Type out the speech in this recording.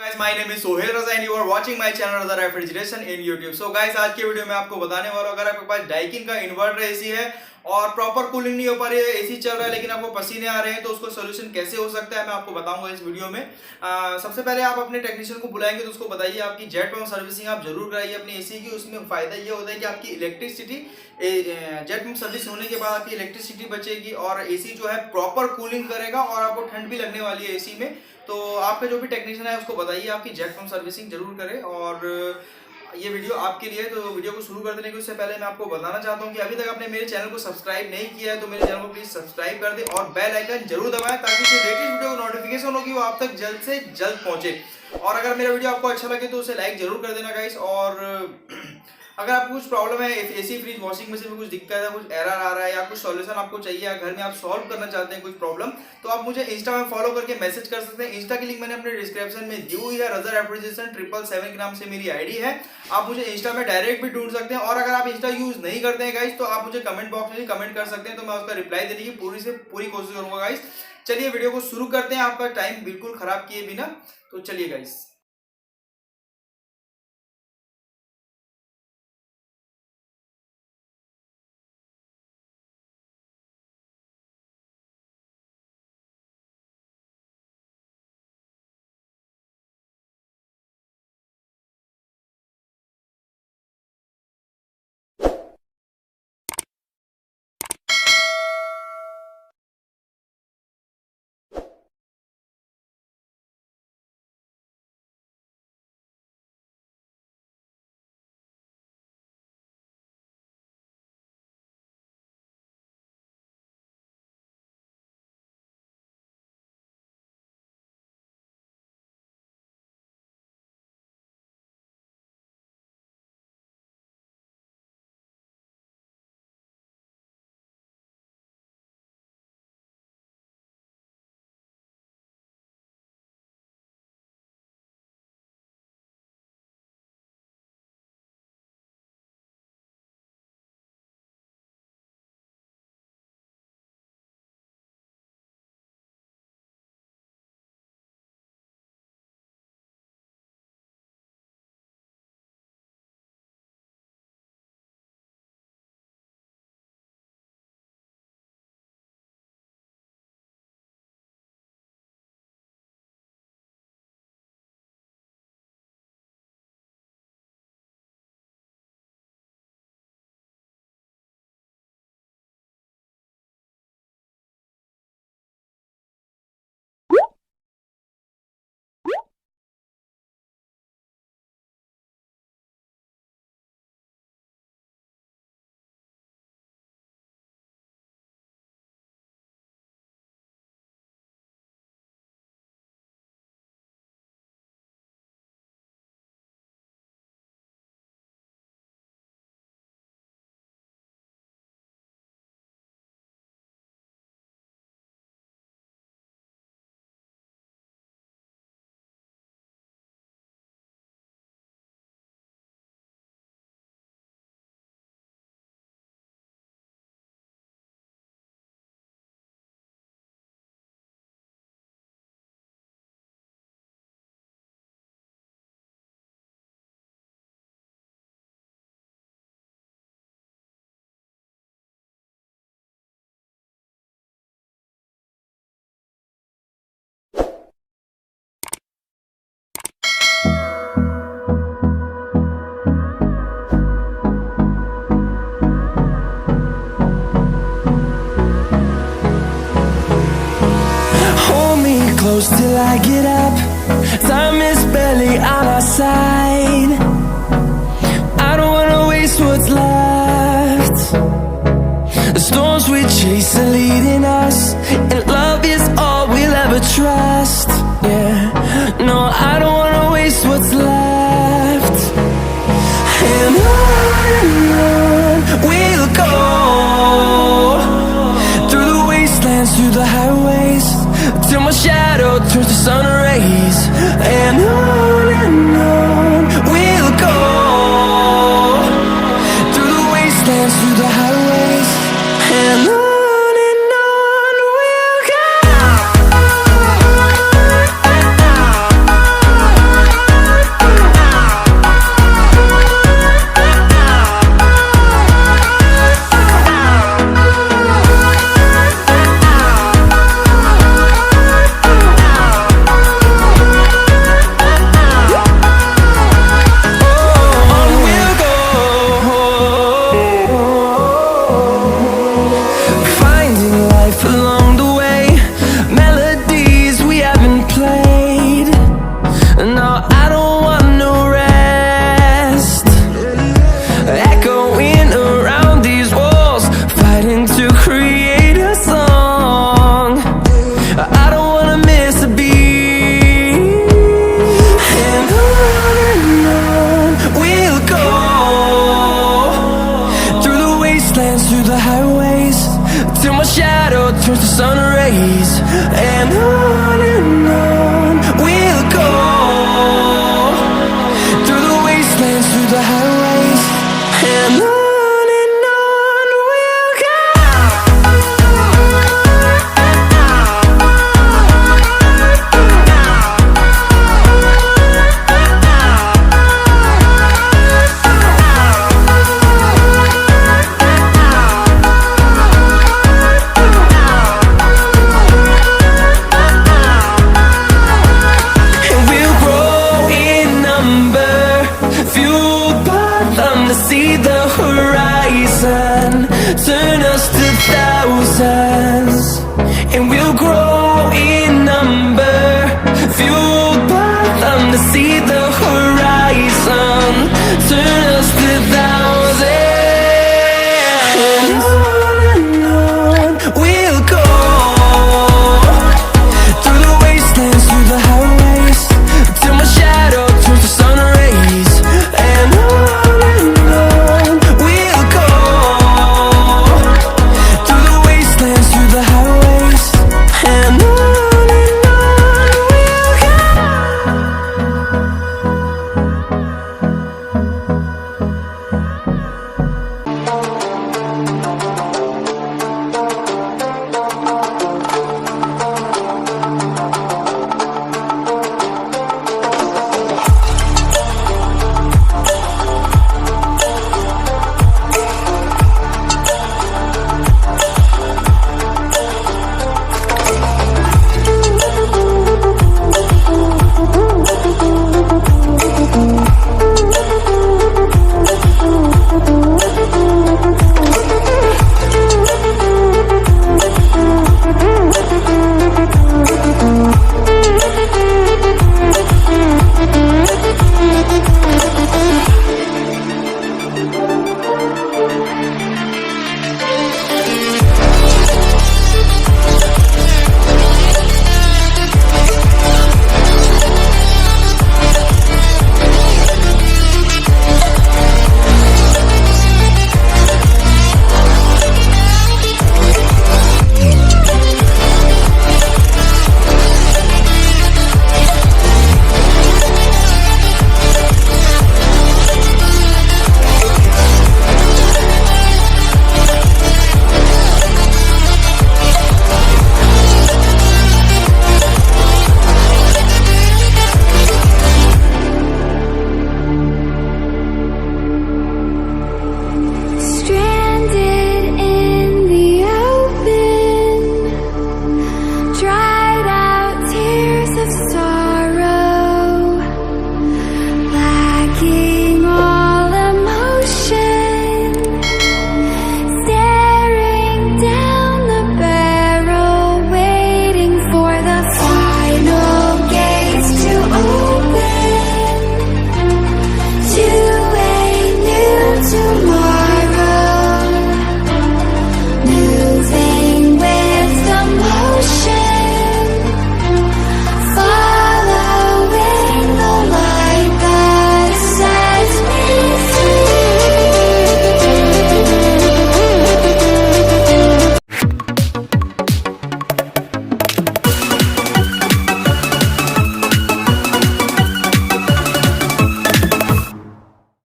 guys, my name is Sohail Raza and you are watching my channel Raza Refrigeration in YouTube. So guys, आज की video में आपको बताने वाला हूं, अगर आपके पास डाइकिन का इन्वर्टर एसी है और प्रॉपर कूलिंग नहीं हो पा रही है, एसी चल रहा है लेकिन आपको पसीने आ रहे हैं, तो उसको सोल्यूशन कैसे हो सकता है मैं आपको बताऊंगा इस वीडियो में। सबसे पहले आप अपने टेक्नीशियन को बुलाएंगे तो उसको बताइए आपकी जेट पंप सर्विसिंग आप जरूर कराइए अपनी एसी की। उसमें फायदा ये होता है कि आपकी इलेक्ट्रिसिटी जेट पंप सर्विस होने के बाद आपकी इलेक्ट्रिसिटी बचेगी और एसी जो है प्रॉपर कूलिंग करेगा और आपको ठंड भी लगने वाली है एसी में। तो आपका जो भी टेक्नीशियन है उसको बताइए आपकी जेट पंप सर्विसिंग जरूर करे। और ये वीडियो आपके लिए, तो वीडियो को शुरू कर देने के उससे पहले मैं आपको बताना चाहता हूँ कि अभी तक आपने मेरे चैनल को सब्सक्राइब नहीं किया है तो मेरे चैनल को प्लीज सब्सक्राइब कर दे और बेल आइकन जरूर दबाएं ताकि जो लेटेस्ट वीडियो नोटिफिकेशन होगी वो आप तक जल्द से जल्द पहुंचे। और अगर मेरा वीडियो आपको अच्छा लगे तो उसे लाइक जरूर कर देना गाइस। और अगर आपको कुछ प्रॉब्लम है एसी फ्रिज वॉशिंग मशीन में कुछ दिक्कत है, कुछ एरर आ रहा है या कुछ सॉल्यूशन आपको चाहिए या घर में आप सॉल्व करना चाहते हैं कुछ प्रॉब्लम, तो आप मुझे इंस्टा में फॉलो करके मैसेज कर सकते हैं। इंस्टा की लिंक मैंने अपने डिस्क्रिप्शन में दी हुई है। रजा रेफ्रिजरेशन 777 के नाम से मेरी आईडी है। आप मुझे इंस्टा में डायरेक्ट भी ढूंढ सकते हैं। और अगर आप इंस्टा यूज नहीं करते हैं गाइस तो आप मुझे कमेंट बॉक्स में कमेंट कर सकते हैं, तो मैं उसका रिप्लाई देने की पूरी से पूरी कोशिश करूंगा गाइस। चलिए वीडियो को शुरू करते हैं आपका टाइम बिल्कुल खराब किए बिना। तो चलिए guys. Close till I get up. Time is barely on our side. I don't wanna waste what's left. The storms we chase are leading us, and love is all we'll ever trust. Yeah, no, I don't wanna waste what's left. And on we'll go, through the wastelands, through the highways, till my shadow turns to sun rays. And on we'll go, through the wastelands, through the highways, and on and sun rays, and